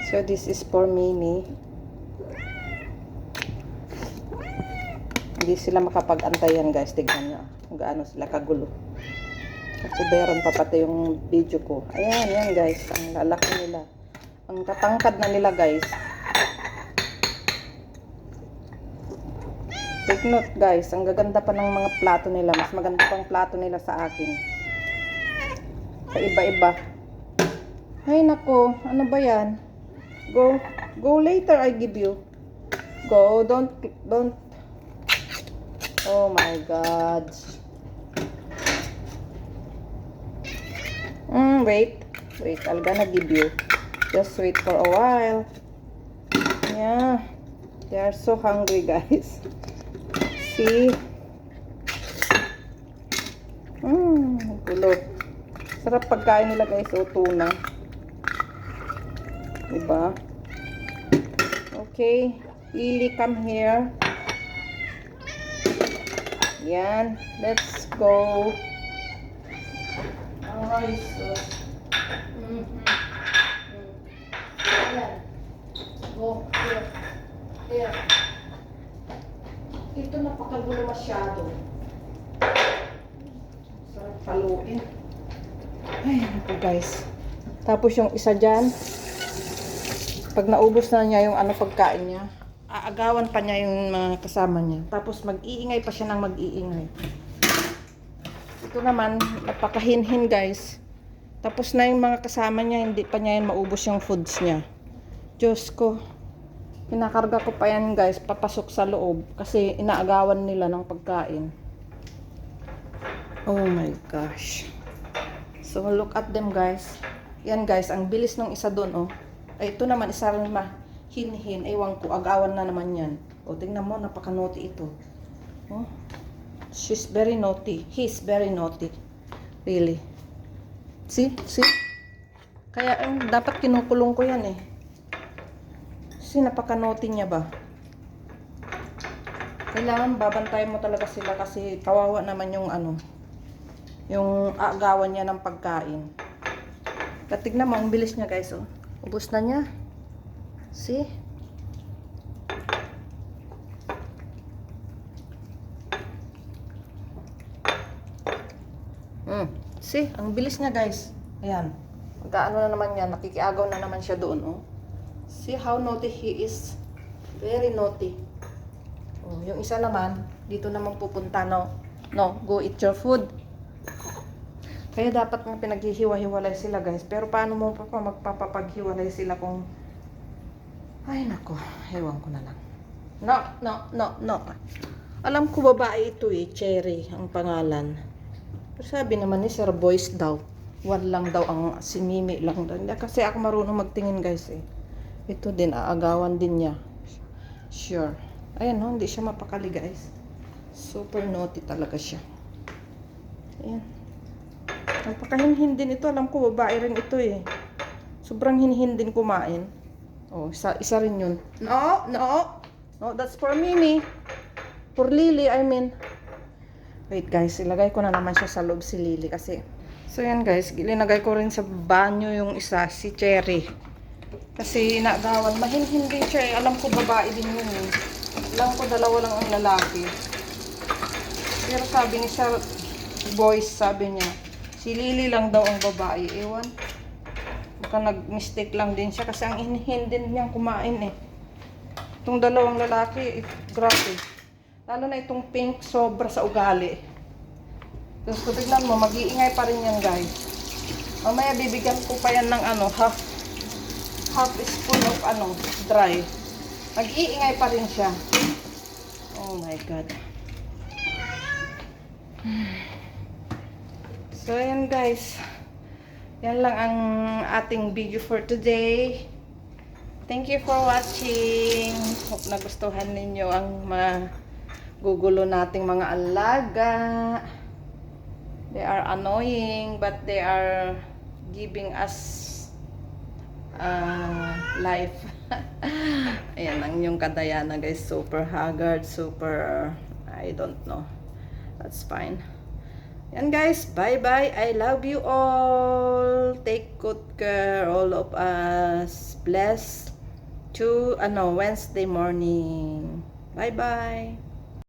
So this is for Mimi. Hindi sila makapag-antayan guys. Tignan nyo kung gaano sila kagulo. Kasi bayaran pa pati yung video ko. Ayan, yan guys. Ang lalaki nila. Ang tatangkad na nila guys. Take note guys. Ang gaganda pa ng mga plato nila. Mas maganda pang plato nila sa akin. Sa iba-iba. Ay nako. Ano ba yan? Go later I give you. Go. Don't. Oh my God. Wait, I'm gonna give you. Just wait for a while. Yeah, they are so hungry, guys. See? Gulo. Sarap pagkain nila, guys. O, tuna. Diba? Okay. Lily, come here. Yan. Let's go. Alright, so. Ayan. Go. Here. Ito napakagulo masyado. Sarap paluin. Ay, ito guys. Tapos yung isa dyan, pag naubos na niya yung pagkain niya, aagawan pa niya yung mga kasama niya. Tapos mag-iingay pa siya ng mag-iingay. Ito naman, napakahinhin guys. Tapos na yung mga kasama niya, hindi pa niya yan maubos yung foods niya. Diyos ko. Pinakarga ko pa yan guys, papasok sa loob. Kasi inaagawan nila ng pagkain. Oh my gosh. So look at them guys. Yan guys, ang bilis ng isa doon oh. Ay, ito naman, isa rin hinhin. Ewan ko, agawan na naman yan. O, tingnan mo, napaka-naughty ito. Oh. She's very naughty. He's very naughty. Really. See? Kaya, dapat kinukulong ko yan eh. Kasi napaka-naughty niya ba? Kailangan babantayan mo talaga sila kasi kawawa naman yung yung agawan niya ng pagkain. Tignan mo, ang bilis niya guys oh. Ubus na niya. See? See? Ang bilis niya guys. Ayan. Magkaano na naman yan. Nakikiagaw na naman siya doon. Oh. See how naughty he is. Very naughty. Oh, yung isa naman, dito naman pupunta. No, go eat your food. Kaya dapat nga pinaghihiwa-hiwalay sila guys. Pero paano mo pa magpapaghiwalay sila kung... Ay nako, ewan ko na lang. No. Alam ko babae ito eh, Cherry ang pangalan. Pero sabi naman ni Sir Boys daw. One lang daw ang si Mimi lang daw. Kasi ako marunong magtingin guys eh. Ito din, aagawan din niya. Sure. Ayan no, hindi siya mapakali guys. Super naughty talaga siya. Ayan. Napakahinhin din ito. Alam ko, babae rin ito eh. Sobrang hinhin din kumain. Oh, isa rin yun. No, that's for Mimi. For Lily, I mean. Wait guys, ilagay ko na naman siya sa loob si Lily kasi. So yan guys, ilinagay ko rin sa banyo yung isa, si Cherry. Kasi inaagawan. Mahinhin din siya eh. Alam ko, babae din yun eh. Alam ko, dalawa lang ang lalaki. Pero sabi ni Sir Boys, sabi niya, si Lily lang daw ang babae. Ewan. Baka nag-mistake lang din siya kasi ang hinhin din niyang kumain eh. Itong dalawang lalaki, grabe. Lalo na itong pink, sobra sa ugali. Tapos kung tignan mo, mag-iingay pa rin yan guys. Mamaya bibigyan ko pa yan ng half spoon of dry. Mag-iingay pa rin siya. Oh my God. So, yan guys. Yan lang ang ating video for today. Thank you for watching. Hope nagustuhan ninyo ang gugulo nating mga alaga. They are annoying, but they are giving us life. Ayan ang yung Kadayana guys. Super haggard, super, I don't know. That's fine. Yan guys, bye bye. I love you all. Take good care, all of us. Bless to Wednesday morning. Bye-bye.